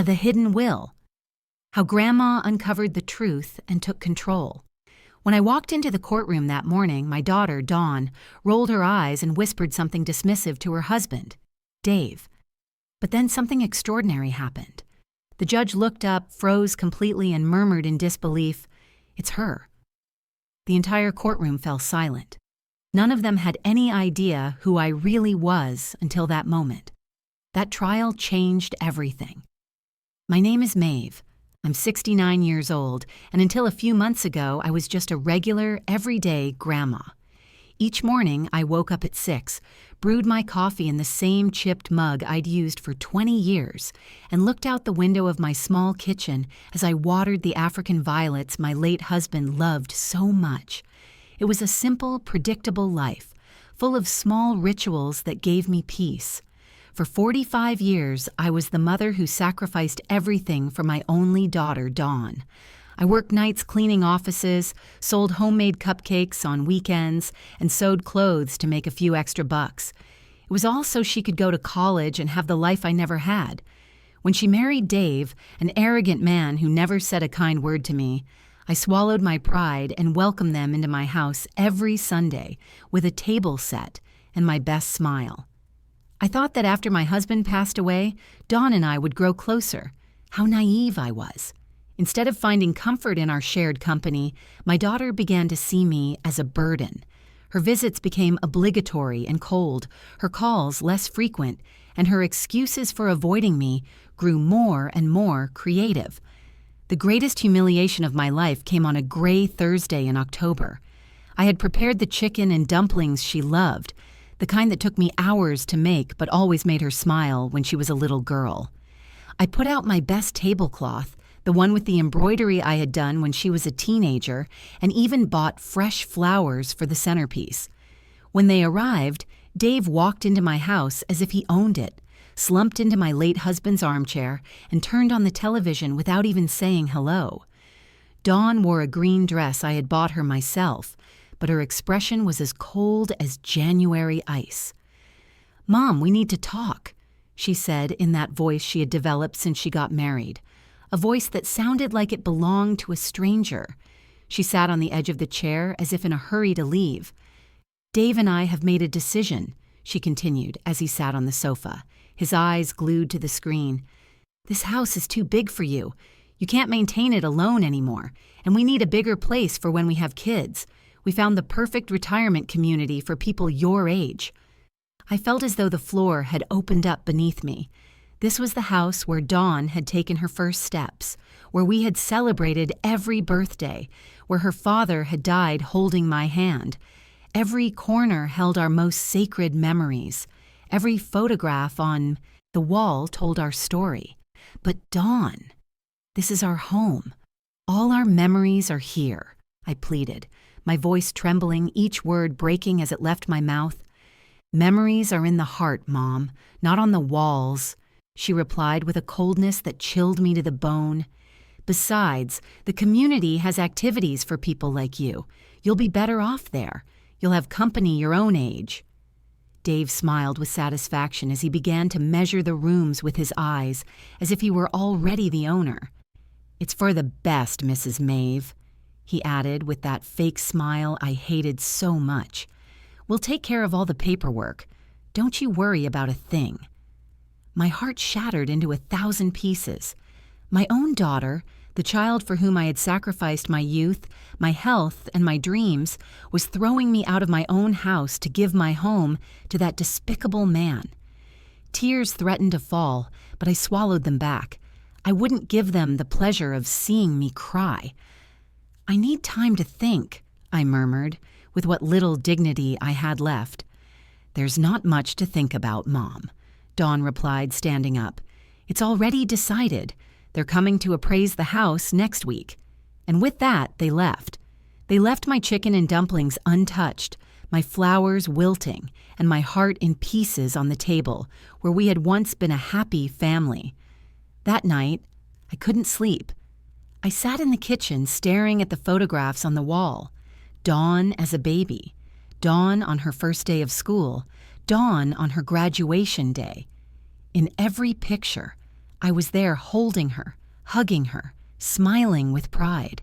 The hidden will. How Grandma uncovered the truth and took control. When I walked into the courtroom that morning, my daughter, Dawn, rolled her eyes and whispered something dismissive to her husband, Dave. But then something extraordinary happened. The judge looked up, froze completely, and murmured in disbelief, "It's her." The entire courtroom fell silent. None of them had any idea who I really was until that moment. That trial changed everything. My name is Maeve. I'm 69 years old, and until a few months ago, I was just a regular, everyday grandma. Each morning, I woke up at 6, brewed my coffee in the same chipped mug I'd used for 20 years, and looked out the window of my small kitchen as I watered the African violets my late husband loved so much. It was a simple, predictable life, full of small rituals that gave me peace. For 45 years, I was the mother who sacrificed everything for my only daughter, Dawn. I worked nights cleaning offices, sold homemade cupcakes on weekends, and sewed clothes to make a few extra bucks. It was all so she could go to college and have the life I never had. When she married Dave, an arrogant man who never said a kind word to me, I swallowed my pride and welcomed them into my house every Sunday with a table set and my best smile. I thought that after my husband passed away, Dawn and I would grow closer. How naive I was. Instead of finding comfort in our shared company, my daughter began to see me as a burden. Her visits became obligatory and cold, her calls less frequent, and her excuses for avoiding me grew more and more creative. The greatest humiliation of my life came on a gray Thursday in October. I had prepared the chicken and dumplings she loved, the kind that took me hours to make but always made her smile when she was a little girl. I put out my best tablecloth, the one with the embroidery I had done when she was a teenager, and even bought fresh flowers for the centerpiece. When they arrived, Dave walked into my house as if he owned it, slumped into my late husband's armchair, and turned on the television without even saying hello. Dawn wore a green dress I had bought her myself, but her expression was as cold as January ice. "Mom, we need to talk," she said in that voice she had developed since she got married, a voice that sounded like it belonged to a stranger. She sat on the edge of the chair as if in a hurry to leave. "Dave and I have made a decision," she continued as he sat on the sofa, his eyes glued to the screen. "This house is too big for you. You can't maintain it alone anymore, and we need a bigger place for when we have kids. We found the perfect retirement community for people your age." I felt as though the floor had opened up beneath me. This was the house where Dawn had taken her first steps, where we had celebrated every birthday, where her father had died holding my hand. Every corner held our most sacred memories. Every photograph on the wall told our story. But Dawn, this is our home. All our memories are here, I pleaded, my voice trembling, each word breaking as it left my mouth. "Memories are in the heart, Mom, not on the walls," she replied with a coldness that chilled me to the bone. "Besides, the community has activities for people like you. You'll be better off there. You'll have company your own age." Dave smiled with satisfaction as he began to measure the rooms with his eyes, as if he were already the owner. "It's for the best, Mrs. Maeve," he added with that fake smile I hated so much. "We'll take care of all the paperwork. Don't you worry about a thing." My heart shattered into 1,000 pieces. My own daughter, the child for whom I had sacrificed my youth, my health, and my dreams, was throwing me out of my own house to give my home to that despicable man. Tears threatened to fall, but I swallowed them back. I wouldn't give them the pleasure of seeing me cry. "I need time to think," I murmured, with what little dignity I had left. "There's not much to think about, Mom," Dawn replied, standing up. "It's already decided. They're coming to appraise the house next week." And with that, they left. They left my chicken and dumplings untouched, my flowers wilting, and my heart in pieces on the table, where we had once been a happy family. That night, I couldn't sleep. I sat in the kitchen staring at the photographs on the wall. Dawn as a baby, Dawn on her first day of school, Dawn on her graduation day. In every picture, I was there holding her, hugging her, smiling with pride.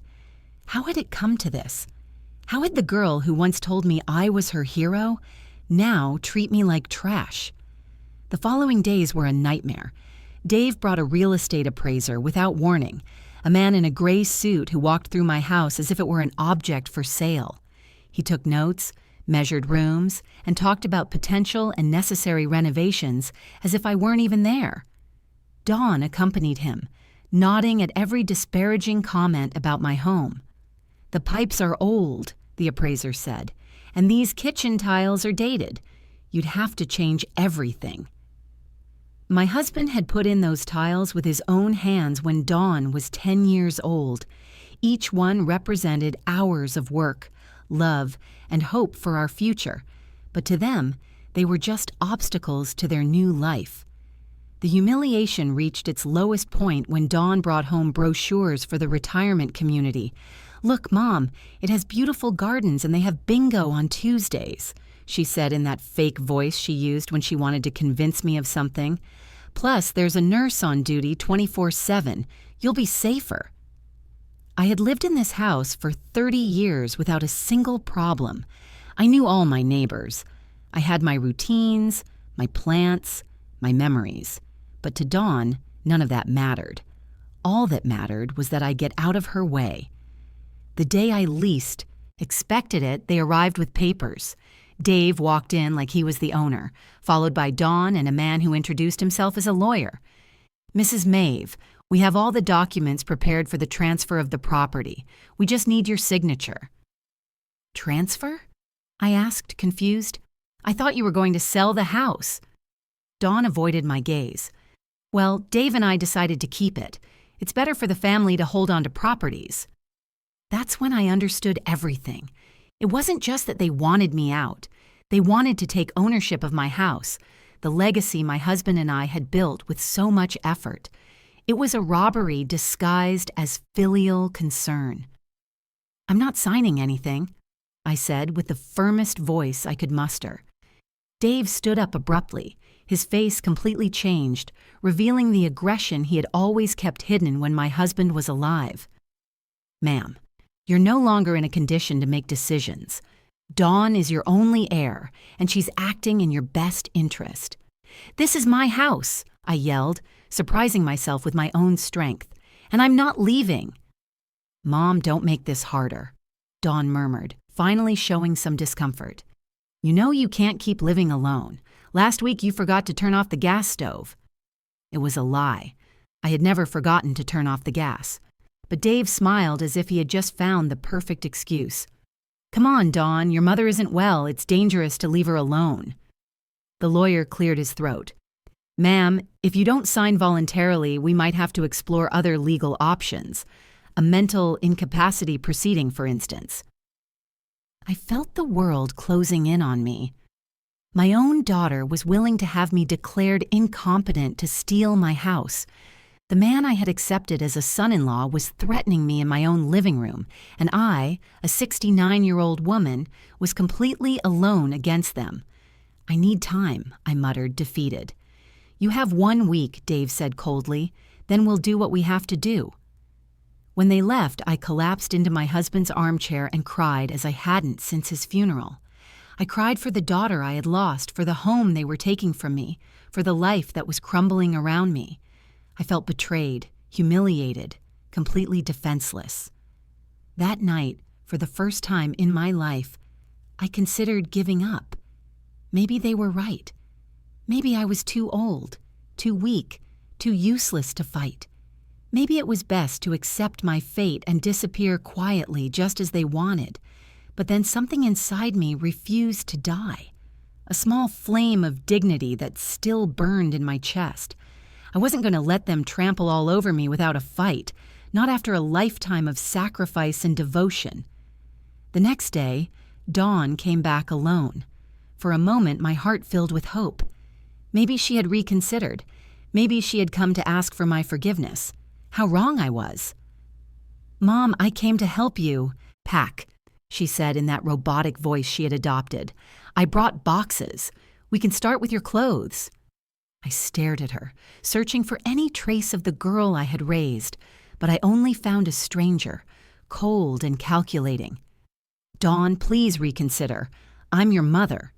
How had it come to this? How had the girl who once told me I was her hero now treat me like trash? The following days were a nightmare. Dave brought a real estate appraiser without warning, a man in a gray suit who walked through my house as if it were an object for sale. He took notes, measured rooms, and talked about potential and necessary renovations as if I weren't even there. Dawn accompanied him, nodding at every disparaging comment about my home. "The pipes are old," the appraiser said, "and these kitchen tiles are dated. You'd have to change everything." My husband had put in those tiles with his own hands when Dawn was 10 years old. Each one represented hours of work, love, and hope for our future, but to them, they were just obstacles to their new life. The humiliation reached its lowest point when Dawn brought home brochures for the retirement community. "Look, Mom, it has beautiful gardens and they have bingo on Tuesdays," she said in that fake voice she used when she wanted to convince me of something. "Plus, there's a nurse on duty 24/7. You'll be safer." I had lived in this house for 30 years without a single problem. I knew all my neighbors. I had my routines, my plants, my memories. But to Dawn, none of that mattered. All that mattered was that I get out of her way. The day I least expected it, they arrived with papers. Dave walked in like he was the owner, followed by Dawn and a man who introduced himself as a lawyer. "Mrs. Maeve, we have all the documents prepared for the transfer of the property. We just need your signature." "Transfer?" I asked, confused. "I thought you were going to sell the house." Dawn avoided my gaze. "Well, Dave and I decided to keep it. It's better for the family to hold on to properties." That's when I understood everything. It wasn't just that they wanted me out. They wanted to take ownership of my house, the legacy my husband and I had built with so much effort. It was a robbery disguised as filial concern. "I'm not signing anything," I said with the firmest voice I could muster. Dave stood up abruptly, his face completely changed, revealing the aggression he had always kept hidden when my husband was alive. "Ma'am, you're no longer in a condition to make decisions. Dawn is your only heir, and she's acting in your best interest." "This is my house," I yelled, surprising myself with my own strength, "and I'm not leaving." "Mom, don't make this harder," Dawn murmured, finally showing some discomfort. "You know you can't keep living alone. Last week you forgot to turn off the gas stove." It was a lie. I had never forgotten to turn off the gas. But Dave smiled as if he had just found the perfect excuse. "Come on, Dawn, your mother isn't well. It's dangerous to leave her alone." The lawyer cleared his throat. "Ma'am, if you don't sign voluntarily, we might have to explore other legal options. A mental incapacity proceeding, for instance." I felt the world closing in on me. My own daughter was willing to have me declared incompetent to steal my house. The man I had accepted as a son-in-law was threatening me in my own living room, and I, a 69-year-old woman, was completely alone against them. "I need time," I muttered, defeated. "You have 1 week," Dave said coldly. "Then we'll do what we have to do." When they left, I collapsed into my husband's armchair and cried as I hadn't since his funeral. I cried for the daughter I had lost, for the home they were taking from me, for the life that was crumbling around me. I felt betrayed, humiliated, completely defenseless. That night, for the first time in my life, I considered giving up. Maybe they were right. Maybe I was too old, too weak, too useless to fight. Maybe it was best to accept my fate and disappear quietly just as they wanted. But then something inside me refused to die. A small flame of dignity that still burned in my chest. I wasn't going to let them trample all over me without a fight, not after a lifetime of sacrifice and devotion. The next day, Dawn came back alone. For a moment, my heart filled with hope. Maybe she had reconsidered. Maybe she had come to ask for my forgiveness. How wrong I was. "Mom, I came to help you." "Pack," she said in that robotic voice she had adopted. "I brought boxes. We can start with your clothes." I stared at her, searching for any trace of the girl I had raised, but I only found a stranger, cold and calculating. "Dawn, please reconsider. I'm your mother."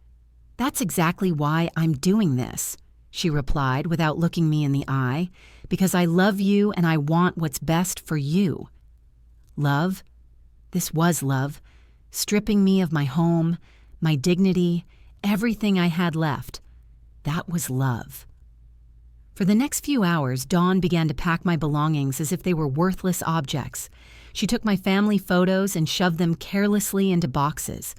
"That's exactly why I'm doing this," she replied without looking me in the eye, "because I love you and I want what's best for you." Love? This was love, stripping me of my home, my dignity, everything I had left. That was love. For the next few hours, Dawn began to pack my belongings as if they were worthless objects. She took my family photos and shoved them carelessly into boxes.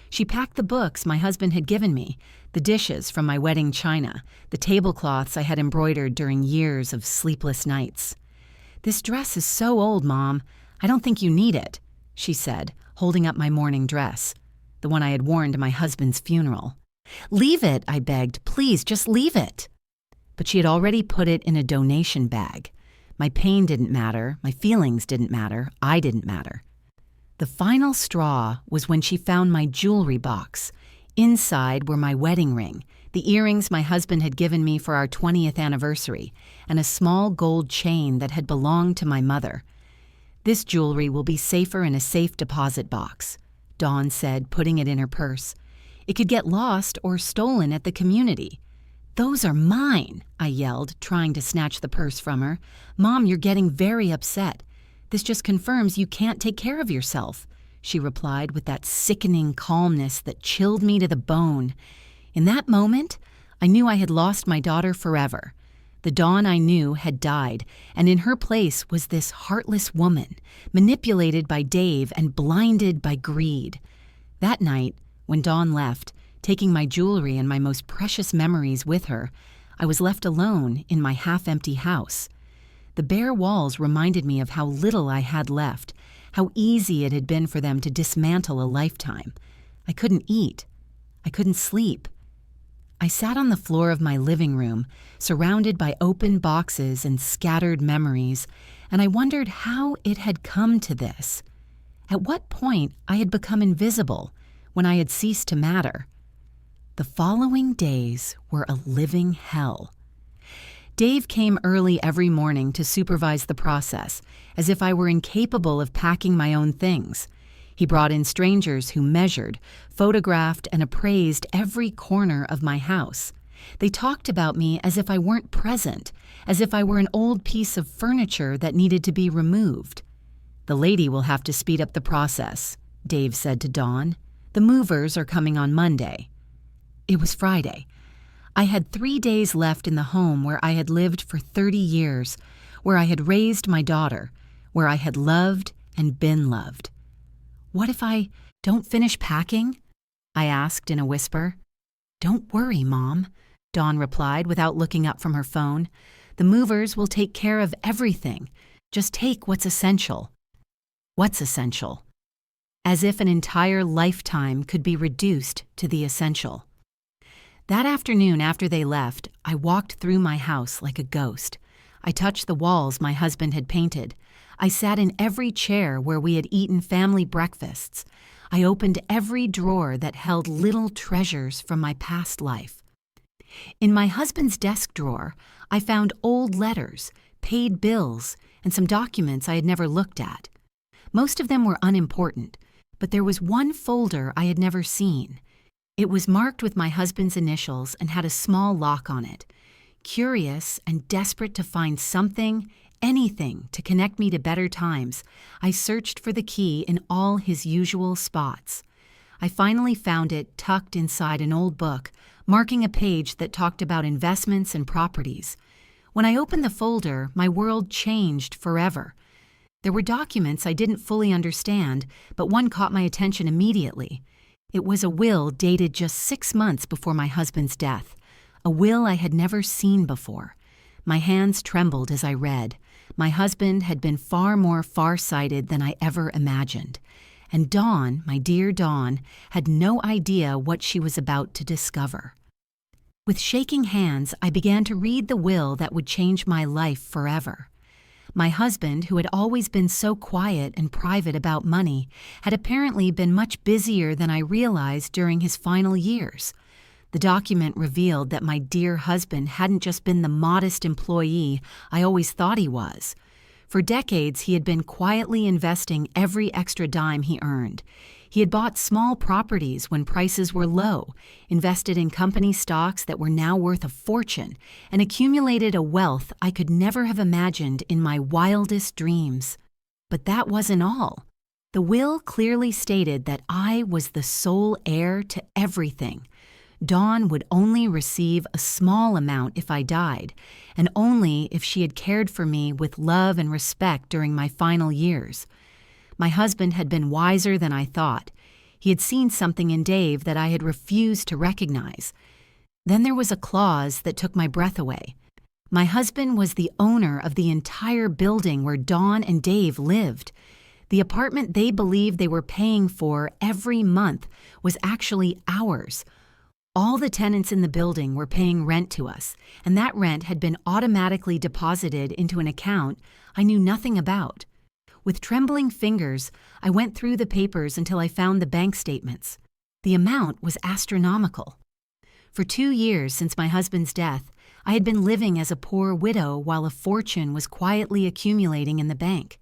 She packed the books my husband had given me, the dishes from my wedding china, the tablecloths I had embroidered during years of sleepless nights. "This dress is so old, Mom. I don't think you need it," she said, holding up my mourning dress, the one I had worn to my husband's funeral. "Leave it," I begged. "Please, just leave it." But she had already put it in a donation bag. My pain didn't matter, my feelings didn't matter, I didn't matter. The final straw was when she found my jewelry box. Inside were my wedding ring, the earrings my husband had given me for our 20th anniversary, and a small gold chain that had belonged to my mother. "This jewelry will be safer in a safe deposit box," Dawn said, putting it in her purse. "It could get lost or stolen at the community." "Those are mine," I yelled, trying to snatch the purse from her. "Mom, you're getting very upset. This just confirms you can't take care of yourself," she replied with that sickening calmness that chilled me to the bone. In that moment, I knew I had lost my daughter forever. The Dawn I knew had died, and in her place was this heartless woman, manipulated by Dave and blinded by greed. That night, when Dawn left, taking my jewelry and my most precious memories with her, I was left alone in my half-empty house. The bare walls reminded me of how little I had left, how easy it had been for them to dismantle a lifetime. I couldn't eat. I couldn't sleep. I sat on the floor of my living room, surrounded by open boxes and scattered memories, and I wondered how it had come to this. At what point I had become invisible, when I had ceased to matter. The following days were a living hell. Dave came early every morning to supervise the process, as if I were incapable of packing my own things. He brought in strangers who measured, photographed, and appraised every corner of my house. They talked about me as if I weren't present, as if I were an old piece of furniture that needed to be removed. "The lady will have to speed up the process," Dave said to Dawn. "The movers are coming on Monday." It was Friday. I had 3 days left in the home where I had lived for 30 years, where I had raised my daughter, where I had loved and been loved. "What if I don't finish packing?" I asked in a whisper. "Don't worry, Mom," Dawn replied without looking up from her phone. "The movers will take care of everything. Just take what's essential." What's essential? As if an entire lifetime could be reduced to the essential. That afternoon after they left, I walked through my house like a ghost. I touched the walls my husband had painted. I sat in every chair where we had eaten family breakfasts. I opened every drawer that held little treasures from my past life. In my husband's desk drawer, I found old letters, paid bills, and some documents I had never looked at. Most of them were unimportant, but there was one folder I had never seen. It was marked with my husband's initials and had a small lock on it. Curious and desperate to find something, anything to connect me to better times, I searched for the key in all his usual spots. I finally found it tucked inside an old book, marking a page that talked about investments and properties. When I opened the folder, my world changed forever. There were documents I didn't fully understand, but one caught my attention immediately. It was a will dated just 6 months before my husband's death, a will I had never seen before. My hands trembled as I read. My husband had been far more far-sighted than I ever imagined. And Dawn, my dear Dawn, had no idea what she was about to discover. With shaking hands, I began to read the will that would change my life forever. My husband, who had always been so quiet and private about money, had apparently been much busier than I realized during his final years. The document revealed that my dear husband hadn't just been the modest employee I always thought he was. For decades, he had been quietly investing every extra dime he earned. He had bought small properties when prices were low, invested in company stocks that were now worth a fortune, and accumulated a wealth I could never have imagined in my wildest dreams. But that wasn't all. The will clearly stated that I was the sole heir to everything. Dawn would only receive a small amount if I died, and only if she had cared for me with love and respect during my final years. My husband had been wiser than I thought. He had seen something in Dave that I had refused to recognize. Then there was a clause that took my breath away. My husband was the owner of the entire building where Dawn and Dave lived. The apartment they believed they were paying for every month was actually ours. All the tenants in the building were paying rent to us, and that rent had been automatically deposited into an account I knew nothing about. With trembling fingers, I went through the papers until I found the bank statements. The amount was astronomical. For 2 years since my husband's death, I had been living as a poor widow while a fortune was quietly accumulating in the bank.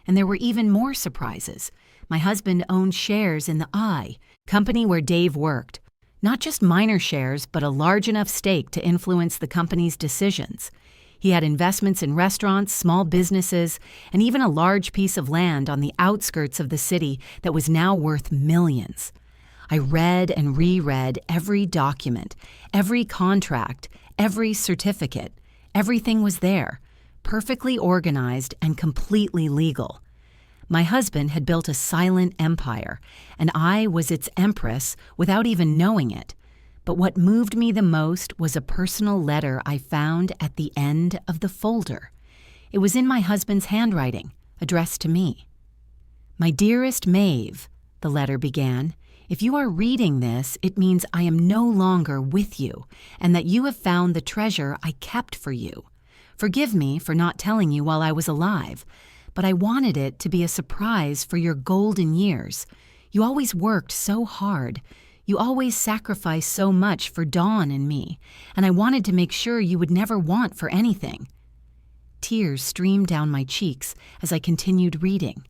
And there were even more surprises. My husband owned shares in the I, company where Dave worked. Not just minor shares, but a large enough stake to influence the company's decisions. He had investments in restaurants, small businesses, and even a large piece of land on the outskirts of the city that was now worth millions. I read and reread every document, every contract, every certificate. Everything was there, perfectly organized and completely legal. My husband had built a silent empire, and I was its empress without even knowing it. But what moved me the most was a personal letter I found at the end of the folder. It was in my husband's handwriting, addressed to me. "My dearest Maeve," the letter began, "if you are reading this, it means I am no longer with you, and that you have found the treasure I kept for you. Forgive me for not telling you while I was alive, but I wanted it to be a surprise for your golden years. You always worked so hard. You always sacrificed so much for Dawn and me, and I wanted to make sure you would never want for anything." Tears streamed down my cheeks as I continued reading.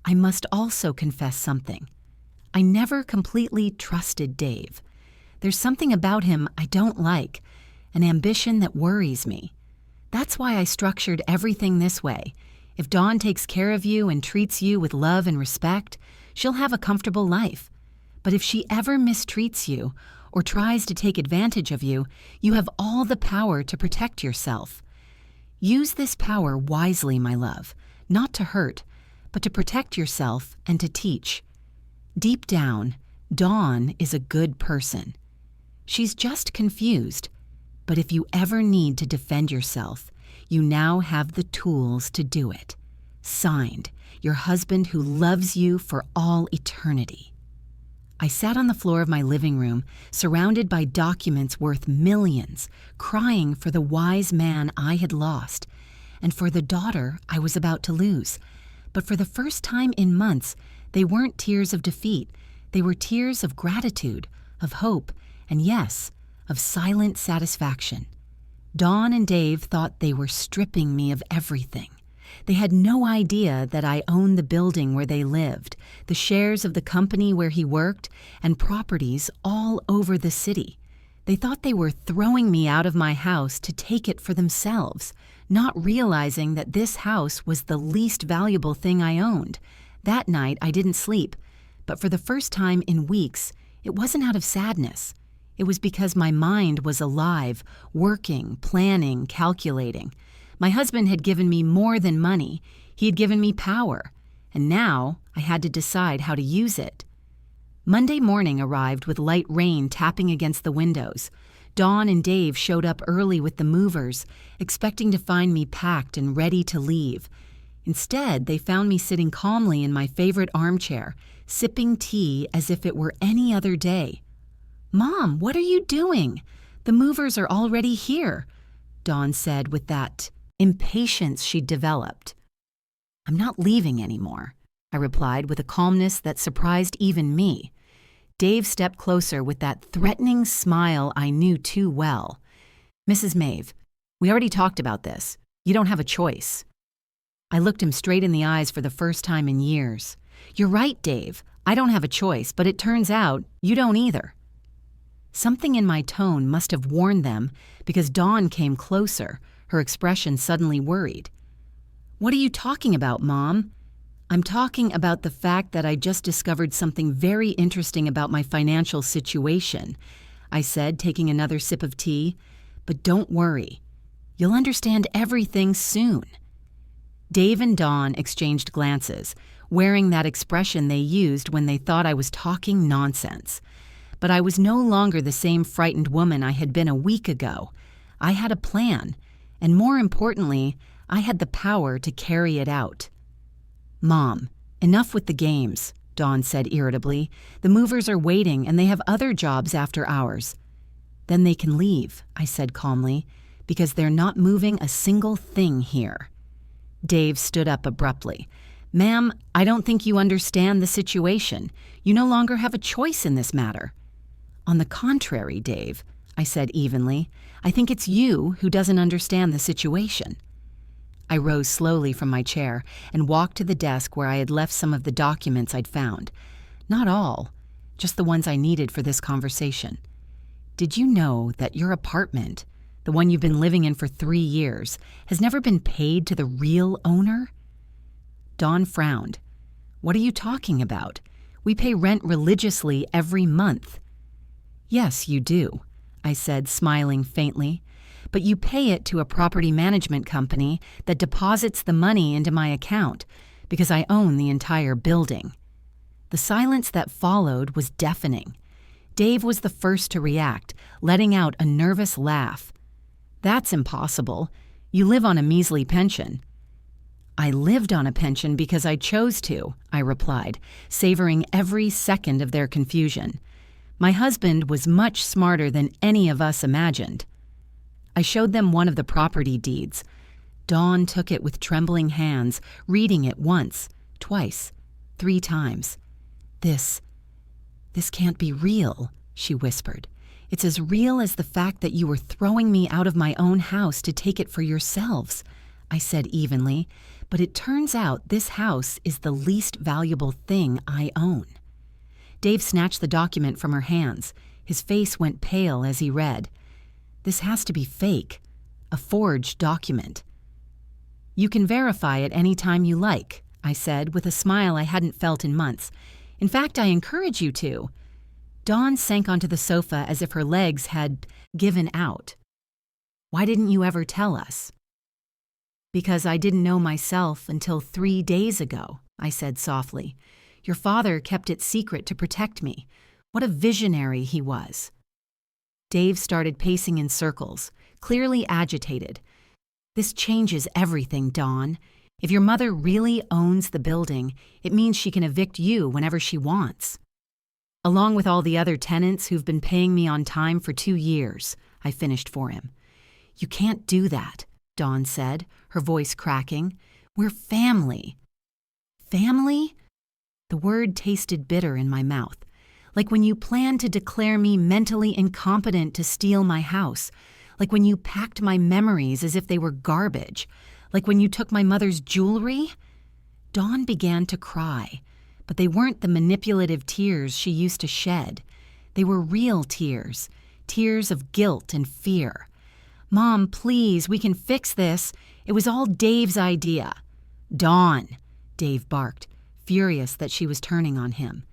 I must also confess something. I never completely trusted Dave. There's something about him I don't like, an ambition that worries me. That's why I structured everything this way. If Dawn takes care of you and treats you with love and respect, she'll have a comfortable life. But if she ever mistreats you or tries to take advantage of you, you have all the power to protect yourself. Use this power wisely, my love, not to hurt, but to protect yourself and to teach. Deep down, Dawn is a good person. She's just confused. But if you ever need to defend yourself, you now have the tools to do it. Signed, your husband who loves you for all eternity. I sat on the floor of my living room, surrounded by documents worth millions, crying for the wise man I had lost, and for the daughter I was about to lose. But for the first time in months, they weren't tears of defeat. They were tears of gratitude, of hope, and yes, of silent satisfaction. Dawn and Dave thought they were stripping me of everything. They had no idea that I owned the building where they lived, the shares of the company where he worked, and properties all over the city. They thought they were throwing me out of my house to take it for themselves, not realizing that this house was the least valuable thing I owned. That night I didn't sleep, but for the first time in weeks, it wasn't out of sadness. It was because my mind was alive, working, planning, calculating. My husband had given me more than money. He had given me power, and now I had to decide how to use it. Monday morning arrived with light rain tapping against the windows. Dawn and Dave showed up early with the movers, expecting to find me packed and ready to leave. Instead, they found me sitting calmly in my favorite armchair, sipping tea as if it were any other day. "Mom, what are you doing? The movers are already here," Dawn said with that impatience she'd developed. "I'm not leaving anymore," I replied with a calmness that surprised even me. Dave stepped closer with that threatening smile I knew too well. "Mrs. Maeve, we already talked about this. You don't have a choice." I looked him straight in the eyes for the first time in years. "You're right, Dave. I don't have a choice, but it turns out you don't either." Something in my tone must have warned them because Dawn came closer, her expression suddenly worried. "What are you talking about, Mom?" "I'm talking about the fact that I just discovered something very interesting about my financial situation," I said, taking another sip of tea. "But don't worry. You'll understand everything soon." Dave and Dawn exchanged glances, wearing that expression they used when they thought I was talking nonsense. But I was no longer the same frightened woman I had been a week ago. I had a plan, and more importantly, I had the power to carry it out. "Mom, enough with the games," Dawn said irritably. "The movers are waiting and they have other jobs after hours." "Then they can leave," I said calmly, "because they're not moving a single thing here." Dave stood up abruptly. "Ma'am, I don't think you understand the situation. You no longer have a choice in this matter." "On the contrary, Dave," I said evenly, "I think it's you who doesn't understand the situation." I rose slowly from my chair and walked to the desk where I had left some of the documents I'd found. Not all, just the ones I needed for this conversation. "Did you know that your apartment, the one you've been living in for 3 years, has never been paid to the real owner?" Dawn frowned. "What are you talking about? We pay rent religiously every month." "Yes, you do," I said, smiling faintly. "But you pay it to a property management company that deposits the money into my account because I own the entire building." The silence that followed was deafening. Dave was the first to react, letting out a nervous laugh. "That's impossible. You live on a measly pension." "I lived on a pension because I chose to," I replied, savoring every second of their confusion. "My husband was much smarter than any of us imagined." I showed them one of the property deeds. Dawn took it with trembling hands, reading it once, twice, 3 times. This can't be real," she whispered. "It's as real as the fact that you were throwing me out of my own house to take it for yourselves," I said evenly. "But it turns out this house is the least valuable thing I own." Dave snatched the document from her hands. His face went pale as he read. "This has to be fake. A forged document." "You can verify it any time you like," I said, with a smile I hadn't felt in months. "In fact, I encourage you to." Dawn sank onto the sofa as if her legs had given out. "Why didn't you ever tell us?" "Because I didn't know myself until 3 days ago," I said softly. "Your father kept it secret to protect me. What a visionary he was." Dave started pacing in circles, clearly agitated. "This changes everything, Dawn. If your mother really owns the building, it means she can evict you whenever she wants." "Along with all the other tenants who've been paying me on time for 2 years, I finished for him. "You can't do that," Dawn said, her voice cracking. "We're family." "Family?" The word tasted bitter in my mouth. "Like when you planned to declare me mentally incompetent to steal my house. Like when you packed my memories as if they were garbage. Like when you took my mother's jewelry?" Dawn began to cry, but they weren't the manipulative tears she used to shed. They were real tears, tears of guilt and fear. "Mom, please, we can fix this. It was all Dave's idea." "Dawn," Dave barked, furious that she was turning on him.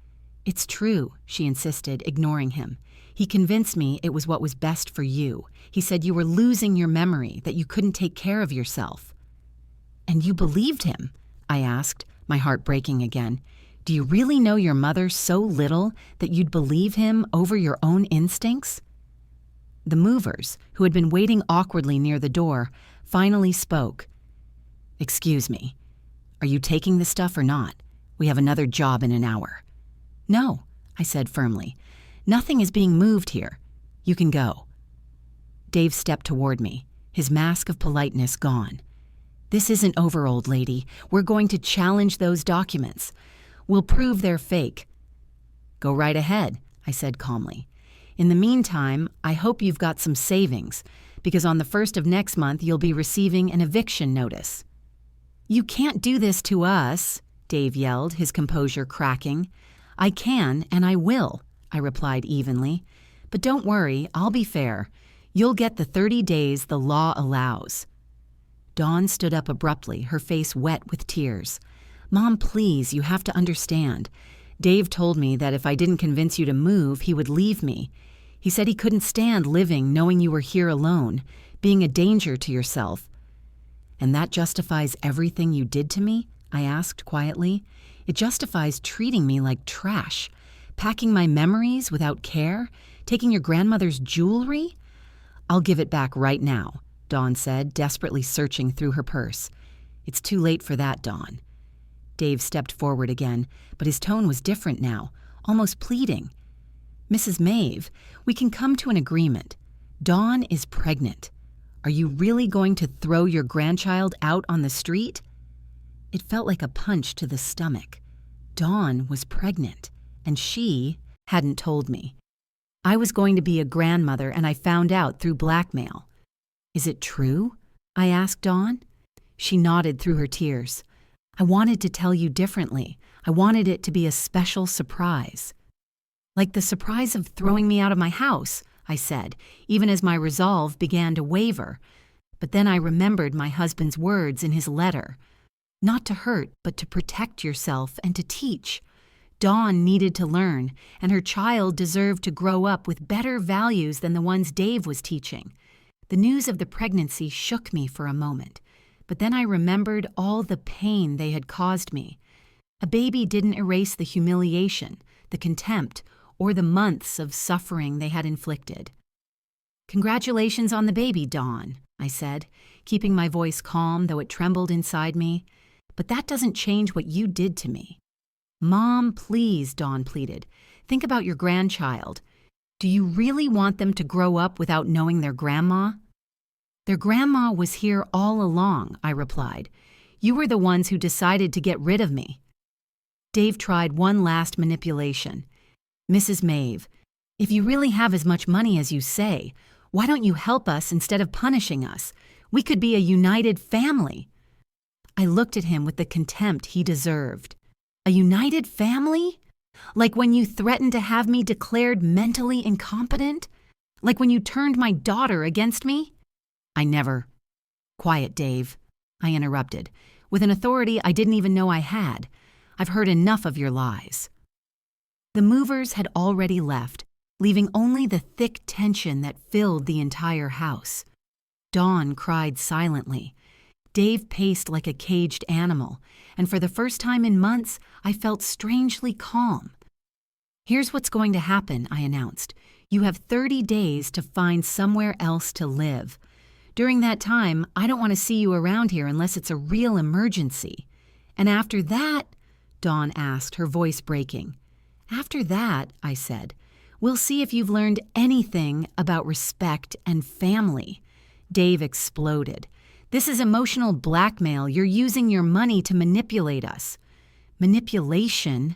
"It's true," she insisted, ignoring him. "He convinced me it was what was best for you. He said you were losing your memory, that you couldn't take care of yourself." "And you believed him?" I asked, my heart breaking again. "Do you really know your mother so little that you'd believe him over your own instincts?" The movers, who had been waiting awkwardly near the door, finally spoke. "Excuse me, are you taking the stuff or not? We have another job in an hour." "No," I said firmly. "Nothing is being moved here. You can go." Dave stepped toward me, his mask of politeness gone. "This isn't over, old lady. We're going to challenge those documents. We'll prove they're fake." "Go right ahead," I said calmly. "In the meantime, I hope you've got some savings, because on the 1st of next month you'll be receiving an eviction notice." "You can't do this to us," Dave yelled, his composure cracking. "I can and I will," I replied evenly. "But don't worry, I'll be fair. You'll get the 30 days the law allows." Dawn stood up abruptly, her face wet with tears. "Mom, please, you have to understand. Dave told me that if I didn't convince you to move, he would leave me. He said he couldn't stand living knowing you were here alone, being a danger to yourself." "And that justifies everything you did to me?" I asked quietly. "It justifies treating me like trash, packing my memories without care, taking your grandmother's jewelry?" "I'll give it back right now," Dawn said, desperately searching through her purse. "It's too late for that, Dawn." Dave stepped forward again, but his tone was different now, almost pleading. "Mrs. Maeve, we can come to an agreement. Dawn is pregnant. Are you really going to throw your grandchild out on the street?" It felt like a punch to the stomach. Dawn was pregnant, and she hadn't told me. I was going to be a grandmother, and I found out through blackmail. "Is it true?" I asked Dawn. She nodded through her tears. "I wanted to tell you differently. I wanted it to be a special surprise." "Like the surprise of throwing me out of my house," I said, even as my resolve began to waver. But then I remembered my husband's words in his letter. Not to hurt, but to protect yourself and to teach. Dawn needed to learn, and her child deserved to grow up with better values than the ones Dave was teaching. The news of the pregnancy shook me for a moment, but then I remembered all the pain they had caused me. A baby didn't erase the humiliation, the contempt, or the months of suffering they had inflicted. "Congratulations on the baby, Dawn," I said, keeping my voice calm though it trembled inside me. "But that doesn't change what you did to me." "Mom, please," Dawn pleaded. "Think about your grandchild. Do you really want them to grow up without knowing their grandma?" "Their grandma was here all along," I replied. "You were the ones who decided to get rid of me." Dave tried one last manipulation. "Mrs. Maeve, if you really have as much money as you say, why don't you help us instead of punishing us? We could be a united family." I looked at him with the contempt he deserved. "A united family? Like when you threatened to have me declared mentally incompetent? Like when you turned my daughter against me?" "I never—" "Quiet, Dave," I interrupted, with an authority I didn't even know I had. "I've heard enough of your lies." The movers had already left, leaving only the thick tension that filled the entire house. Dawn cried silently. Dave paced like a caged animal, and for the first time in months, I felt strangely calm. "Here's what's going to happen," I announced. "You have 30 days to find somewhere else to live. During that time, I don't want to see you around here unless it's a real emergency. And after that," Dawn asked, her voice breaking. "After that," I said, "we'll see if you've learned anything about respect and family." Dave exploded. "This is emotional blackmail. You're using your money to manipulate us." "Manipulation?"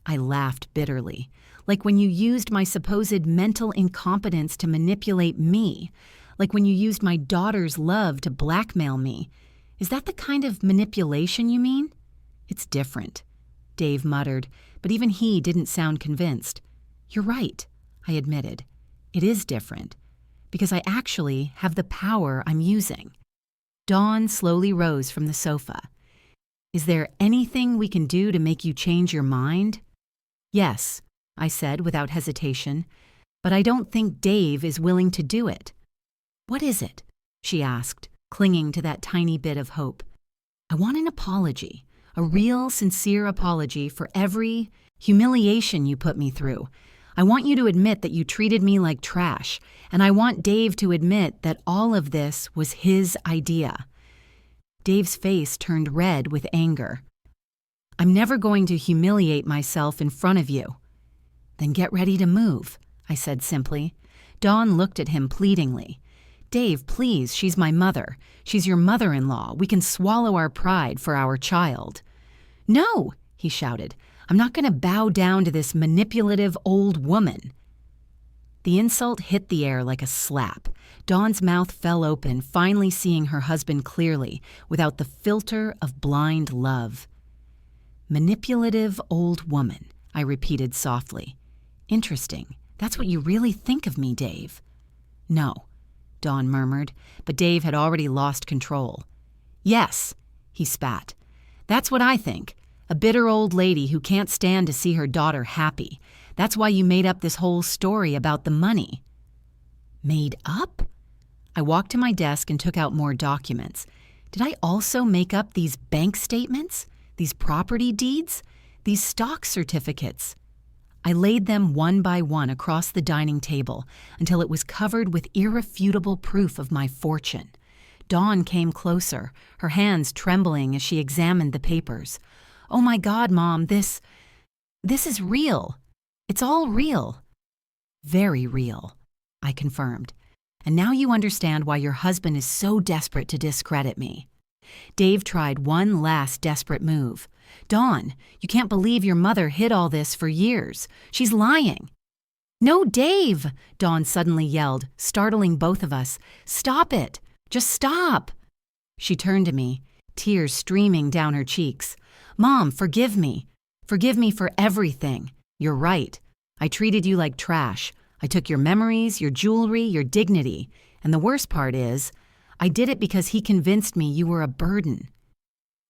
I laughed bitterly, like when you used my supposed mental incompetence to manipulate me, like when you used my daughter's love to blackmail me. "Is that the kind of manipulation you mean?" "It's different," Dave muttered, but even he didn't sound convinced. "You're right," I admitted. "It is different, because I actually have the power I'm using." Dawn slowly rose from the sofa. "Is there anything we can do to make you change your mind?" "Yes," I said without hesitation, "but I don't think Dave is willing to do it." "What is it?" she asked, clinging to that tiny bit of hope. "I want an apology, a real, sincere apology for every humiliation you put me through. I want you to admit that you treated me like trash, and I want Dave to admit that all of this was his idea." Dave's face turned red with anger. "I'm never going to humiliate myself in front of you." "Then get ready to move," I said simply. Dawn looked at him pleadingly. "Dave, please, she's my mother. She's your mother-in-law. We can swallow our pride for our child." "No," he shouted. I'm not going to bow down to this manipulative old woman." The insult hit the air like a slap. Dawn's mouth fell open, finally seeing her husband clearly, without the filter of blind love. "Manipulative old woman," I repeated softly. "Interesting. That's what you really think of me, Dave." "No," Dawn murmured, but Dave had already lost control. "Yes," he spat. "That's what I think. A bitter old lady who can't stand to see her daughter happy. That's why you made up this whole story about the money." "Made up?" I walked to my desk and took out more documents. Did I also make up these bank statements? These property deeds? These stock certificates? I laid them one by one across the dining table until it was covered with irrefutable proof of my fortune. Dawn came closer, her hands trembling as she examined the papers. "Oh my God, Mom, this is real. It's all real." "Very real," I confirmed. "And now you understand why your husband is so desperate to discredit me." Dave tried one last desperate move. "Dawn, you can't believe your mother hid all this for years. She's lying." "No, Dave!" Dawn suddenly yelled, startling both of us. "Stop it! Just stop!" She turned to me, tears streaming down her cheeks. "Mom, forgive me. Forgive me for everything. You're right. I treated you like trash. I took your memories, your jewelry, your dignity. And the worst part is, I did it because he convinced me you were a burden."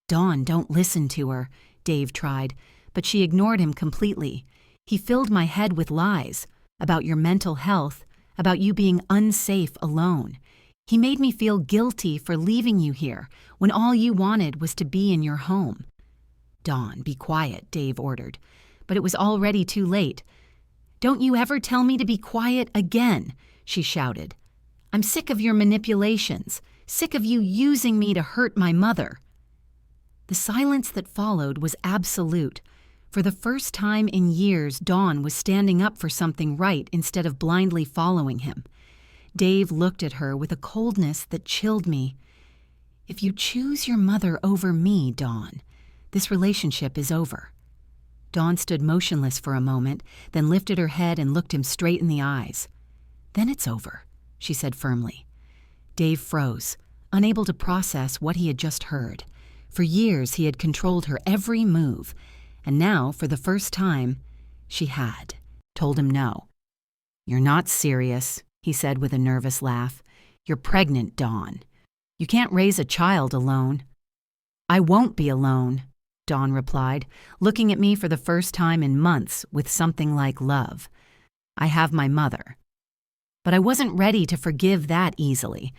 "Dawn, don't listen to her," Dave tried, but she ignored him completely. "He filled my head with lies about your mental health, about you being unsafe alone. He made me feel guilty for leaving you here when all you wanted was to be in your home." "Dawn, be quiet," Dave ordered. But it was already too late. "Don't you ever tell me to be quiet again," she shouted. "I'm sick of your manipulations, sick of you using me to hurt my mother." The silence that followed was absolute. For the first time in years, Dawn was standing up for something right instead of blindly following him. Dave looked at her with a coldness that chilled me. "If you choose your mother over me, Dawn, this relationship is over." Dawn stood motionless for a moment, then lifted her head and looked him straight in the eyes. "Then it's over," she said firmly. Dave froze, unable to process what he had just heard. For years he had controlled her every move, and now, for the first time, she had told him no. "You're not serious," he said with a nervous laugh. "You're pregnant, Dawn. You can't raise a child alone." "I won't be alone," Dawn replied, looking at me for the first time in months with something like love. "I have my mother." But I wasn't ready to forgive that easily.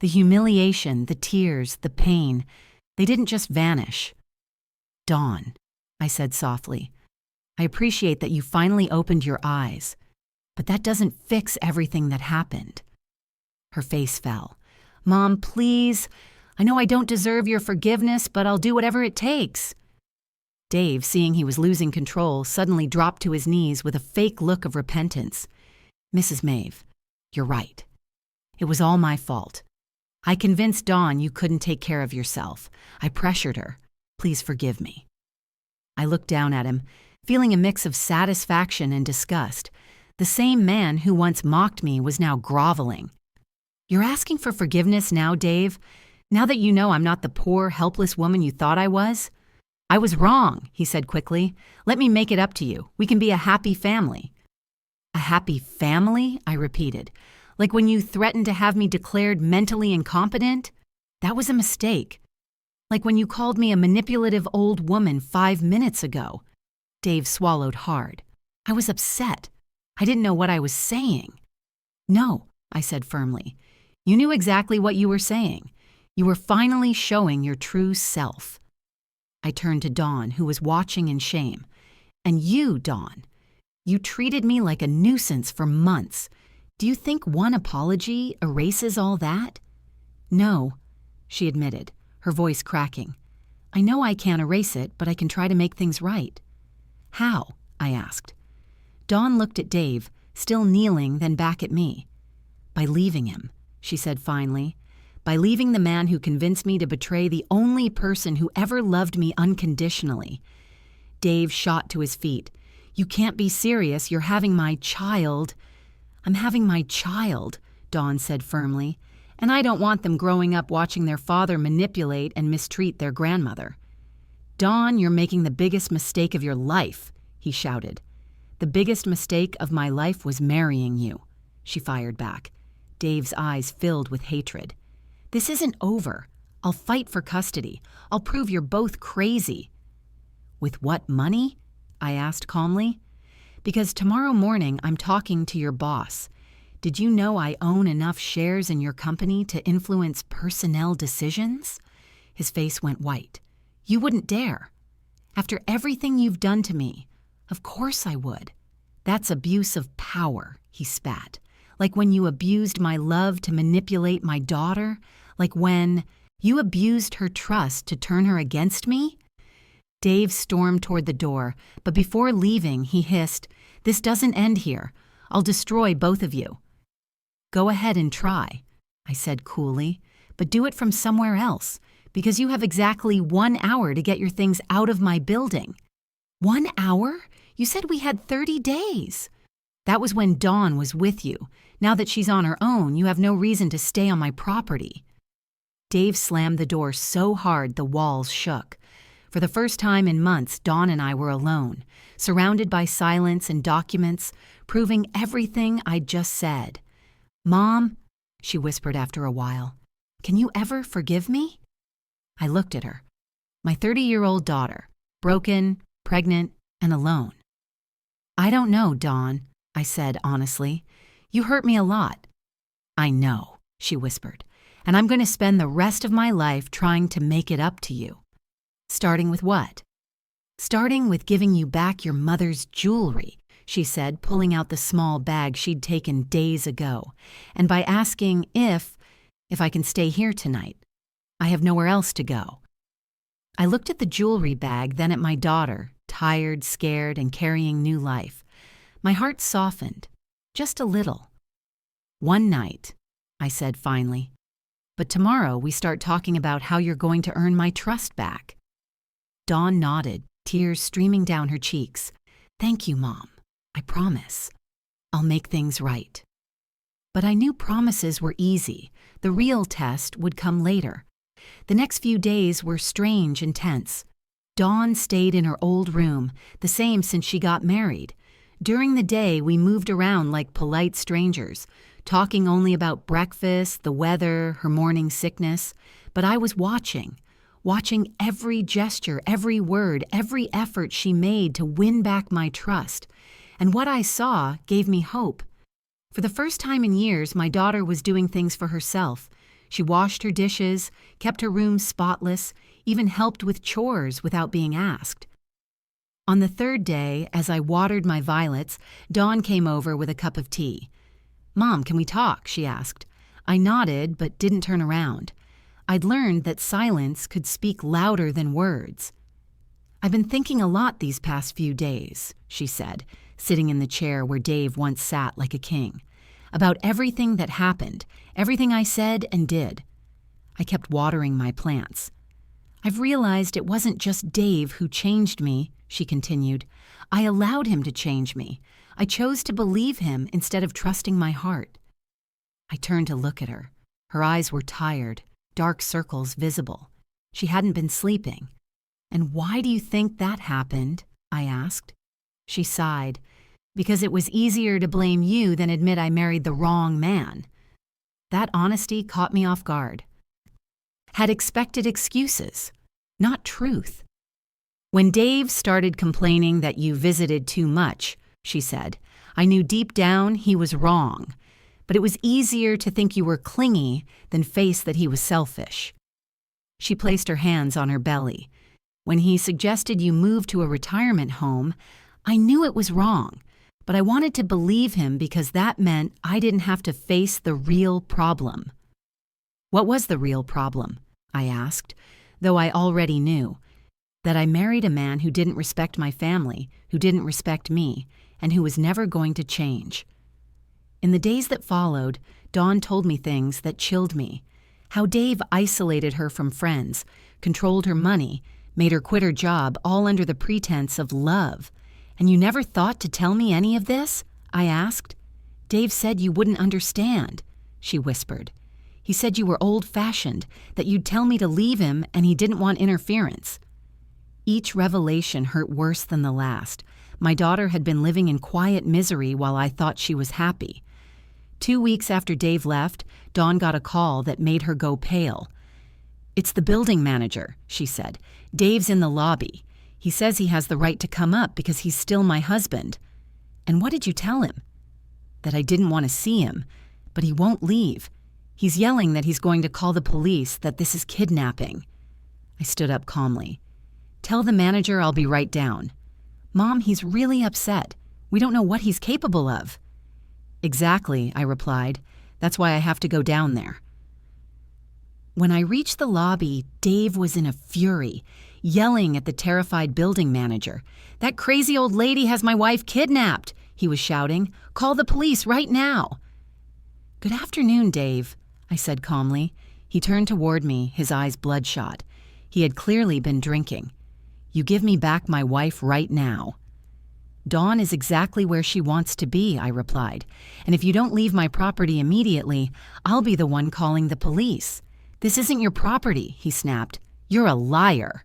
The humiliation, the tears, the pain, they didn't just vanish. "Dawn," I said softly, "I appreciate that you finally opened your eyes, but that doesn't fix everything that happened." Her face fell. "Mom, please. I know I don't deserve your forgiveness, but I'll do whatever it takes." Dave, seeing he was losing control, suddenly dropped to his knees with a fake look of repentance. "Mrs. Maeve, you're right. It was all my fault. I convinced Dawn you couldn't take care of yourself. I pressured her. Please forgive me." I looked down at him, feeling a mix of satisfaction and disgust. The same man who once mocked me was now groveling. "You're asking for forgiveness now, Dave? Now that you know I'm not the poor, helpless woman you thought I was?" "I was wrong," he said quickly. "Let me make it up to you. We can be a happy family." "A happy family?" I repeated. "Like when you threatened to have me declared mentally incompetent? That was a mistake. Like when you called me a manipulative old woman 5 minutes ago." Dave swallowed hard. I was upset. I didn't know what I was saying. "No," I said firmly. "You knew exactly what you were saying. You were finally showing your true self." I turned to Dawn, who was watching in shame. "And you, Dawn, you treated me like a nuisance for months. Do you think one apology erases all that?" "No," she admitted, her voice cracking. "I know I can't erase it, but I can try to make things right." "How?" I asked. Dawn looked at Dave, still kneeling, then back at me. "By leaving him," she said finally. "By leaving the man who convinced me to betray the only person who ever loved me unconditionally." Dave shot to his feet. "You can't be serious. You're having my child." "I'm having my child," Dawn said firmly, "and I don't want them growing up watching their father manipulate and mistreat their grandmother." "Dawn, you're making the biggest mistake of your life," he shouted. "The biggest mistake of my life was marrying you," she fired back. Dave's eyes filled with hatred. "This isn't over. I'll fight for custody. I'll prove you're both crazy." "With what money?" I asked calmly. "Because tomorrow morning I'm talking to your boss. Did you know I own enough shares in your company to influence personnel decisions?" His face went white. "You wouldn't dare. After everything you've done to me, of course I would." "That's abuse of power," he spat. "Like when you abused my love to manipulate my daughter? Like when you abused her trust to turn her against me?" Dave stormed toward the door, but before leaving, he hissed, "This doesn't end here. I'll destroy both of you." "Go ahead and try," I said coolly, "but do it from somewhere else, because you have exactly 1 hour to get your things out of my building." "1 hour? You said we had 30 days. "That was when Dawn was with you. Now that she's on her own, you have no reason to stay on my property." Dave slammed the door so hard the walls shook. For the first time in months, Dawn and I were alone, surrounded by silence and documents, proving everything I'd just said. "Mom," she whispered after a while, "can you ever forgive me?" I looked at her. My 30-year-old daughter, broken, pregnant, and alone. "I don't know, Dawn," I said honestly. "You hurt me a lot." "I know," she whispered, "and I'm going to spend the rest of my life trying to make it up to you." "Starting with what?" "Starting with giving you back your mother's jewelry," she said, pulling out the small bag she'd taken days ago, "and by asking if I can stay here tonight. I have nowhere else to go." I looked at the jewelry bag, then at my daughter, tired, scared, and carrying new life. My heart softened, just a little. "One night," I said finally. "But tomorrow we start talking about how you're going to earn my trust back." Dawn nodded, tears streaming down her cheeks. "Thank you, Mom. I promise. I'll make things right." But I knew promises were easy. The real test would come later. The next few days were strange and tense. Dawn stayed in her old room, the same since she got married. During the day, we moved around like polite strangers, talking only about breakfast, the weather, her morning sickness. But I was watching every gesture, every word, every effort she made to win back my trust. And what I saw gave me hope. For the first time in years, my daughter was doing things for herself. She washed her dishes, kept her room spotless, even helped with chores without being asked. On the third day, as I watered my violets, Dawn came over with a cup of tea. "Mom, can we talk?" she asked. I nodded, but didn't turn around. I'd learned that silence could speak louder than words. "I've been thinking a lot these past few days," she said, sitting in the chair where Dave once sat like a king, "about everything that happened, everything I said and did." I kept watering my plants. "I've realized it wasn't just Dave who changed me," she continued. "I allowed him to change me. I chose to believe him instead of trusting my heart." I turned to look at her. Her eyes were tired, dark circles visible. She hadn't been sleeping. "And why do you think that happened?" I asked. She sighed. "Because it was easier to blame you than admit I married the wrong man." That honesty caught me off guard. Had expected excuses, not truth. "When Dave started complaining that you visited too much," she said, "I knew deep down he was wrong. But it was easier to think you were clingy than face that he was selfish." She placed her hands on her belly. "When he suggested you move to a retirement home, I knew it was wrong, but I wanted to believe him because that meant I didn't have to face the real problem." "What was the real problem?" I asked, though I already knew. That I married a man who didn't respect my family, who didn't respect me, and who was never going to change. In the days that followed, Dawn told me things that chilled me. How Dave isolated her from friends, controlled her money, Made her quit her job all under the pretense of love. And you never thought to tell me any of this? I asked. Dave said you wouldn't understand, she whispered. He said you were old-fashioned, that you'd tell me to leave him and he didn't want interference. Each revelation hurt worse than the last. My daughter had been living in quiet misery while I thought she was happy. 2 weeks after Dave left, Dawn got a call that made her go pale. "It's the building manager," she said. "Dave's in the lobby. He says he has the right to come up because he's still my husband." "And what did you tell him?" "That I didn't want to see him, but he won't leave. He's yelling that he's going to call the police, that this is kidnapping." I stood up calmly. "Tell the manager I'll be right down." "Mom, he's really upset. We don't know what he's capable of." "Exactly," I replied. "That's why I have to go down there." When I reached the lobby, Dave was in a fury, yelling at the terrified building manager. "That crazy old lady has my wife kidnapped," he was shouting. "Call the police right now." "Good afternoon, Dave," I said calmly. He turned toward me, his eyes bloodshot. He had clearly been drinking. "You give me back my wife right now." "Dawn is exactly where she wants to be," I replied. "And if you don't leave my property immediately, I'll be the one calling the police." "This isn't your property," he snapped. "You're a liar."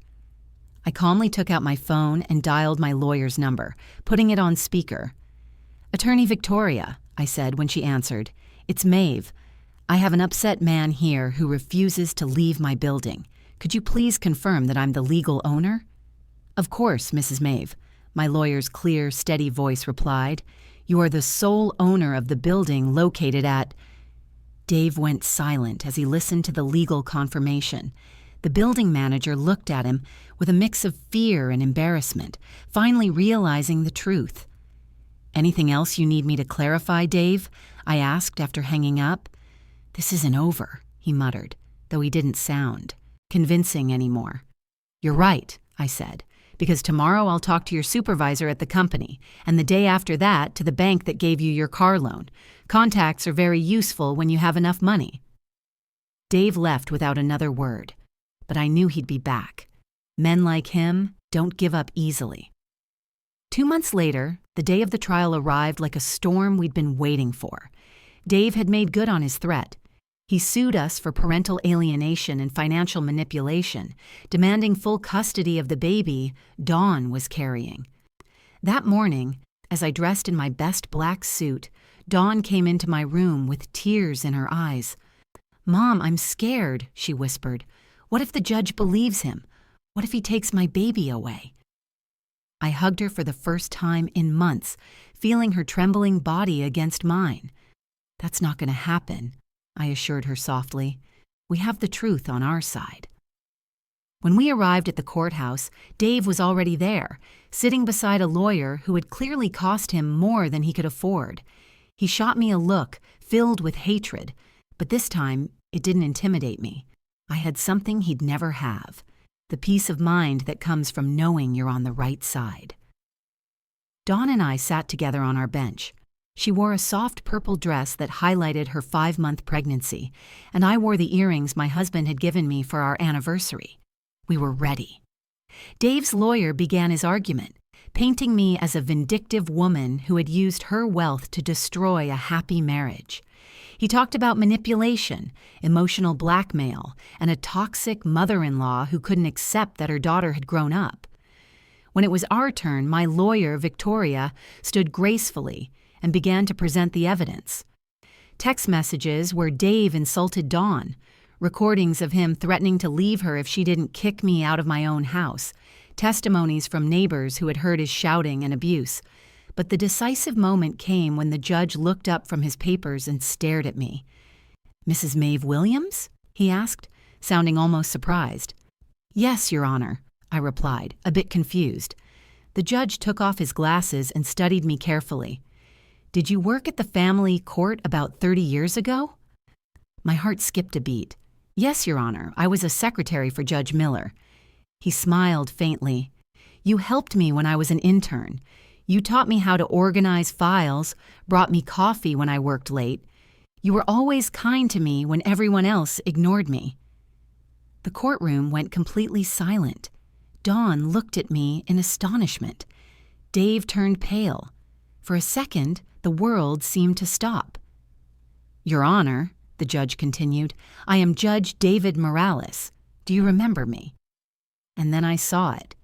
I calmly took out my phone and dialed my lawyer's number, putting it on speaker. "Attorney Victoria," I said when she answered. "It's Maeve. I have an upset man here who refuses to leave my building. Could you please confirm that I'm the legal owner?" "Of course, Mrs. Maeve," my lawyer's clear, steady voice replied. "You are the sole owner of the building located at—" Dave went silent as he listened to the legal confirmation. The building manager looked at him with a mix of fear and embarrassment, finally realizing the truth. "Anything else you need me to clarify, Dave?" I asked after hanging up. "This isn't over," he muttered, though he didn't sound convincing anymore. "You're right," I said, "because tomorrow I'll talk to your supervisor at the company, and the day after that to the bank that gave you your car loan. Contacts are very useful when you have enough money." Dave left without another word, but I knew he'd be back. Men like him don't give up easily. 2 months later, the day of the trial arrived like a storm we'd been waiting for. Dave had made good on his threat. He sued us for parental alienation and financial manipulation, demanding full custody of the baby Dawn was carrying. That morning, as I dressed in my best black suit, Dawn came into my room with tears in her eyes. "Mom, I'm scared," she whispered. "What if the judge believes him? What if he takes my baby away?" I hugged her for the first time in months, feeling her trembling body against mine. "That's not going to happen," I assured her softly. "We have the truth on our side." When we arrived at the courthouse, Dave was already there, sitting beside a lawyer who had clearly cost him more than he could afford. He shot me a look filled with hatred, but this time it didn't intimidate me. I had something he'd never have, the peace of mind that comes from knowing you're on the right side. Dawn and I sat together on our bench. She wore a soft purple dress that highlighted her 5-month pregnancy, and I wore the earrings my husband had given me for our anniversary. We were ready. Dave's lawyer began his argument, painting me as a vindictive woman who had used her wealth to destroy a happy marriage. He talked about manipulation, emotional blackmail, and a toxic mother-in-law who couldn't accept that her daughter had grown up. When it was our turn, my lawyer, Victoria, stood gracefully and began to present the evidence. Text messages where Dave insulted Dawn, recordings of him threatening to leave her if she didn't kick me out of my own house, testimonies from neighbors who had heard his shouting and abuse. But the decisive moment came when the judge looked up from his papers and stared at me. "Mrs. Maeve Williams?" he asked, sounding almost surprised. "Yes, Your Honor," I replied, a bit confused. The judge took off his glasses and studied me carefully. "Did you work at the family court about 30 years ago?" My heart skipped a beat. "Yes, Your Honor, I was a secretary for Judge Miller." He smiled faintly. "You helped me when I was an intern. You taught me how to organize files, brought me coffee when I worked late. You were always kind to me when everyone else ignored me." The courtroom went completely silent. Dawn looked at me in astonishment. Dave turned pale. For a second, the world seemed to stop. "Your Honor," the judge continued, "I am Judge David Morales. Do you remember me?" And then I saw it.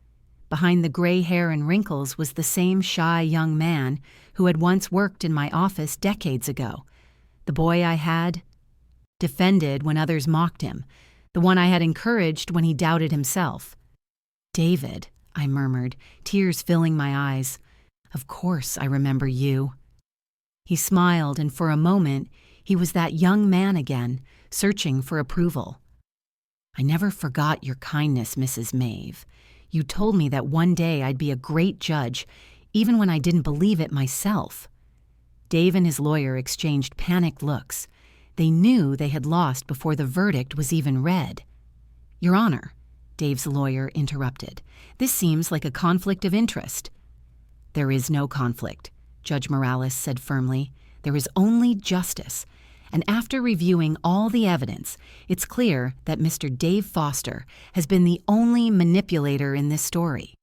Behind the gray hair and wrinkles was the same shy young man who had once worked in my office decades ago. The boy I had defended when others mocked him, the one I had encouraged when he doubted himself. "David," I murmured, tears filling my eyes. "Of course I remember you." He smiled, and for a moment, he was that young man again, searching for approval. "I never forgot your kindness, Mrs. Maeve. You told me that one day I'd be a great judge, even when I didn't believe it myself." Dave and his lawyer exchanged panicked looks. They knew they had lost before the verdict was even read. "Your Honor," Dave's lawyer interrupted, "this seems like a conflict of interest." "There is no conflict," Judge Morales said firmly. "There is only justice. And after reviewing all the evidence, it's clear that Mr. Dave Foster has been the only manipulator in this story."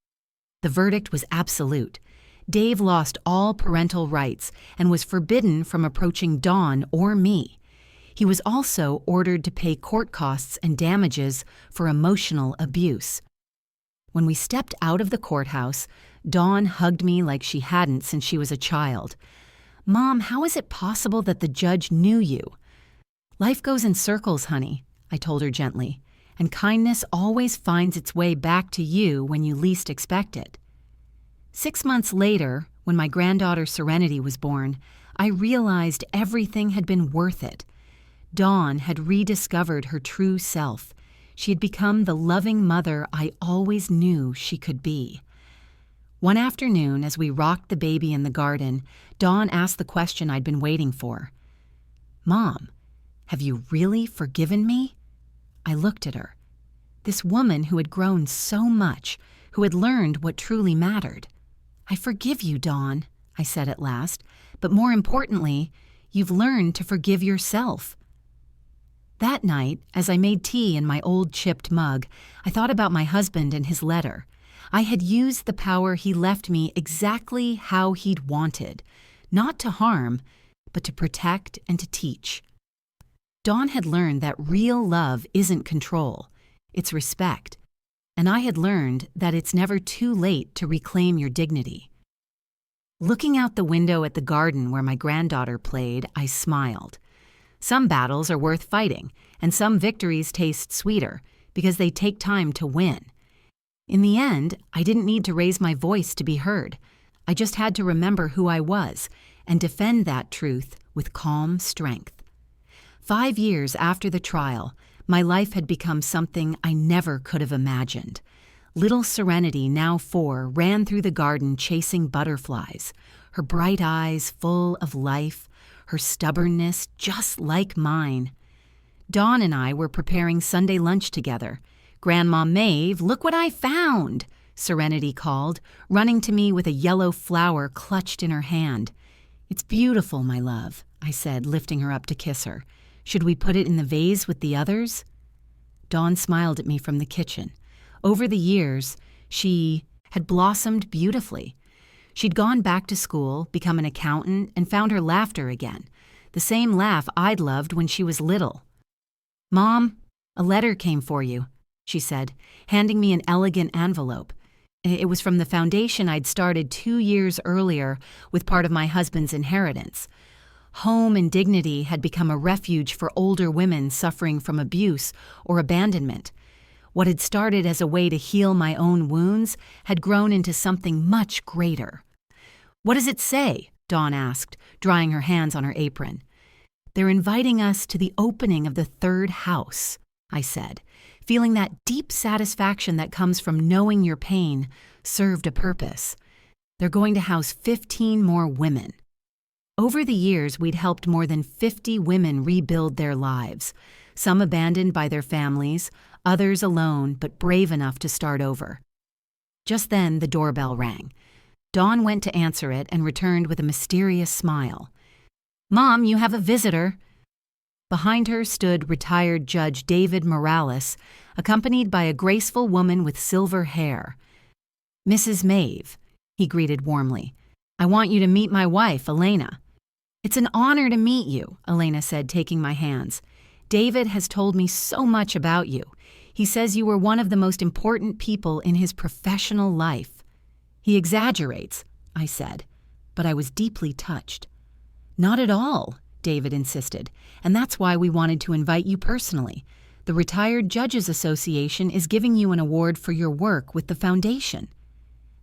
The verdict was absolute. Dave lost all parental rights and was forbidden from approaching Dawn or me. He was also ordered to pay court costs and damages for emotional abuse. When we stepped out of the courthouse, Dawn hugged me like she hadn't since she was a child. "Mom, how is it possible that the judge knew you?" "Life goes in circles, honey," I told her gently, "and kindness always finds its way back to you when you least expect it." 6 months later, when my granddaughter Serenity was born, I realized everything had been worth it. Dawn had rediscovered her true self. She had become the loving mother I always knew she could be. One afternoon, as we rocked the baby in the garden, Dawn asked the question I'd been waiting for. "Mom, have you really forgiven me?" I looked at her. This woman who had grown so much, who had learned what truly mattered. "I forgive you, Dawn," I said at last, "but more importantly, you've learned to forgive yourself." That night, as I made tea in my old chipped mug, I thought about my husband and his letter. I had used the power he left me exactly how he'd wanted, not to harm, but to protect and to teach. Dawn had learned that real love isn't control, it's respect. And I had learned that it's never too late to reclaim your dignity. Looking out the window at the garden where my granddaughter played, I smiled. Some battles are worth fighting, and some victories taste sweeter because they take time to win. In the end, I didn't need to raise my voice to be heard. I just had to remember who I was and defend that truth with calm strength. 5 years after the trial, my life had become something I never could have imagined. Little Serenity, now 4, ran through the garden chasing butterflies, her bright eyes full of life, her stubbornness just like mine. Dawn and I were preparing Sunday lunch together. "Grandma Maeve, look what I found!" Serenity called, running to me with a yellow flower clutched in her hand. "It's beautiful, my love," I said, lifting her up to kiss her. "Should we put it in the vase with the others?" Dawn smiled at me from the kitchen. Over the years, she had blossomed beautifully. She'd gone back to school, become an accountant, and found her laughter again, the same laugh I'd loved when she was little. "Mom, a letter came for you," she said, handing me an elegant envelope. It was from the foundation I'd started 2 years earlier with part of my husband's inheritance. Home and Dignity had become a refuge for older women suffering from abuse or abandonment. What had started as a way to heal my own wounds had grown into something much greater. "What does it say?" Dawn asked, drying her hands on her apron. "They're inviting us to the opening of the 3rd house," I said, feeling that deep satisfaction that comes from knowing your pain served a purpose. "They're going to house 15 more women." Over the years, we'd helped more than 50 women rebuild their lives, some abandoned by their families, others alone but brave enough to start over. Just then, the doorbell rang. Dawn went to answer it and returned with a mysterious smile. "Mom, you have a visitor." Behind her stood retired Judge David Morales, accompanied by a graceful woman with silver hair. "Mrs. Maeve," he greeted warmly, "I want you to meet my wife, Elena." "It's an honor to meet you," Elena said, taking my hands. "David has told me so much about you. He says you were one of the most important people in his professional life." "He exaggerates," I said, but I was deeply touched. "Not at all," David insisted, "and that's why we wanted to invite you personally. The Retired Judges Association is giving you an award for your work with the foundation."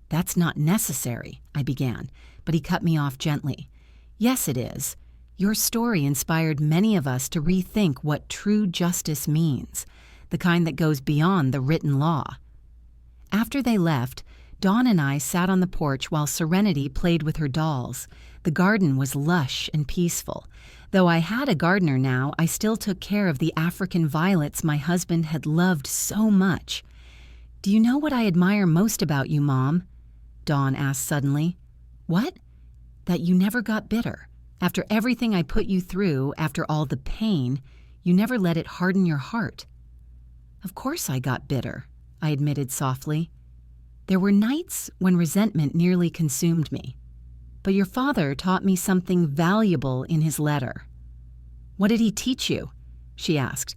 "That's not necessary," I began, but he cut me off gently. "Yes, it is. Your story inspired many of us to rethink what true justice means, the kind that goes beyond the written law." After they left, Dawn and I sat on the porch while Serenity played with her dolls. The garden was lush and peaceful. Though I had a gardener now, I still took care of the African violets my husband had loved so much. "Do you know what I admire most about you, Mom?" Dawn asked suddenly. "What?" "That you never got bitter. After everything I put you through, after all the pain, you never let it harden your heart." "Of course I got bitter," I admitted softly. "There were nights when resentment nearly consumed me. But your father taught me something valuable in his letter." "What did he teach you?" she asked.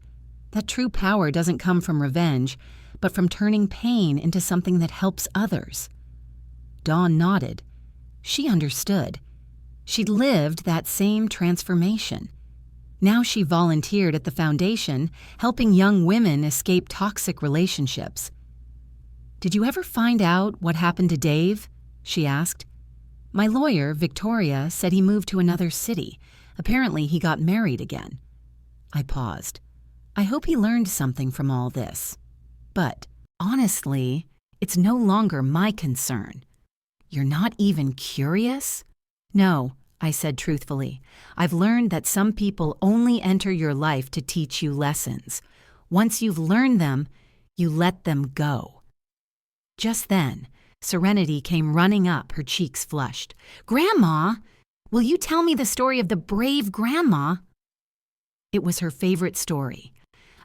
"That true power doesn't come from revenge, but from turning pain into something that helps others." Dawn nodded. She understood. She'd lived that same transformation. Now she volunteered at the foundation, helping young women escape toxic relationships. "Did you ever find out what happened to Dave?" she asked. "My lawyer, Victoria, said he moved to another city. Apparently he got married again." I paused. I hope he learned something from all this. But, honestly, it's no longer my concern. "You're not even curious?" "No," I said truthfully. "I've learned that some people only enter your life to teach you lessons. Once you've learned them, you let them go." Just then, Serenity came running up, her cheeks flushed. "Grandma! Will you tell me the story of the brave grandma?" It was her favorite story,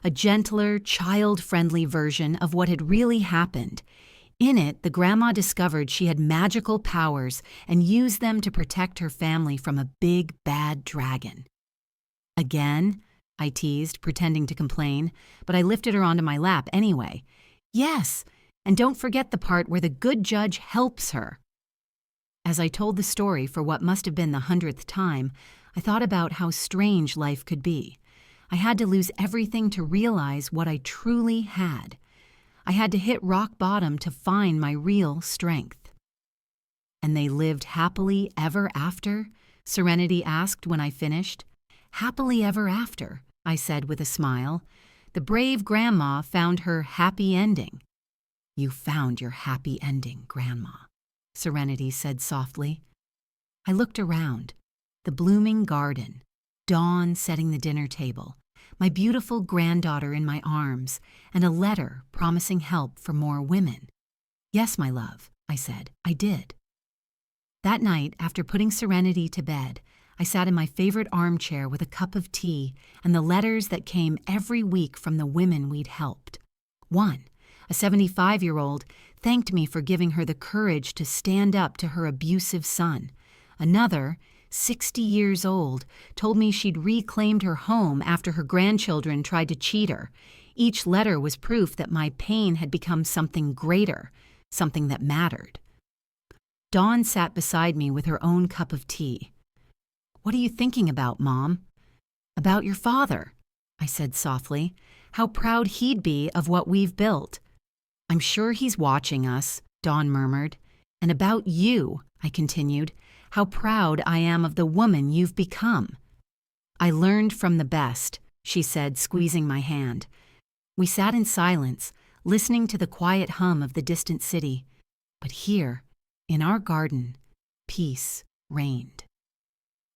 a gentler, child-friendly version of what had really happened. In it, the grandma discovered she had magical powers and used them to protect her family from a big, bad dragon. "Again?" I teased, pretending to complain, but I lifted her onto my lap anyway. "Yes, and don't forget the part where the good judge helps her." As I told the story for what must have been the 100th time, I thought about how strange life could be. I had to lose everything to realize what I truly had. I had to hit rock bottom to find my real strength. "And they lived happily ever after?" Serenity asked when I finished. "Happily ever after," I said with a smile. "The brave grandma found her happy ending." "You found your happy ending, Grandma," Serenity said softly. I looked around. The blooming garden, Dawn setting the dinner table, my beautiful granddaughter in my arms, and a letter promising help for more women. "Yes, my love," I said. "I did." That night, after putting Serenity to bed, I sat in my favorite armchair with a cup of tea and the letters that came every week from the women we'd helped. One, a 75-year-old, thanked me for giving her the courage to stand up to her abusive son. Another, 60 years old, told me she'd reclaimed her home after her grandchildren tried to cheat her. Each letter was proof that my pain had become something greater, something that mattered. Dawn sat beside me with her own cup of tea. "What are you thinking about, Mom?" "About your father," I said softly. "How proud he'd be of what we've built." "I'm sure he's watching us," Dawn murmured. "And about you," I continued. "How proud I am of the woman you've become." "I learned from the best," she said, squeezing my hand. We sat in silence, listening to the quiet hum of the distant city. But here, in our garden, peace reigned.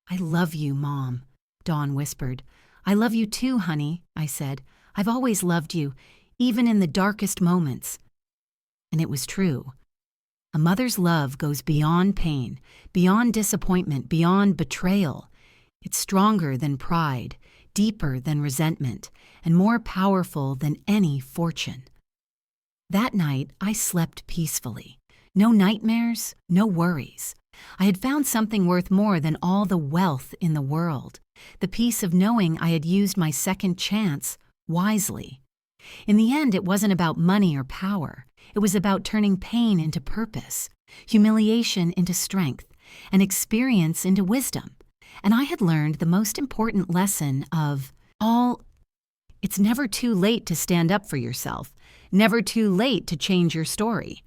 "I love you, Mom," Dawn whispered. "I love you too, honey," I said. "I've always loved you, even in the darkest moments." And it was true. A mother's love goes beyond pain, beyond disappointment, beyond betrayal. It's stronger than pride, deeper than resentment, and more powerful than any fortune. That night, I slept peacefully. No nightmares, no worries. I had found something worth more than all the wealth in the world, the peace of knowing I had used my second chance wisely. In the end, it wasn't about money or power. It was about turning pain into purpose, humiliation into strength, and experience into wisdom. And I had learned the most important lesson of all: it's never too late to stand up for yourself, never too late to change your story.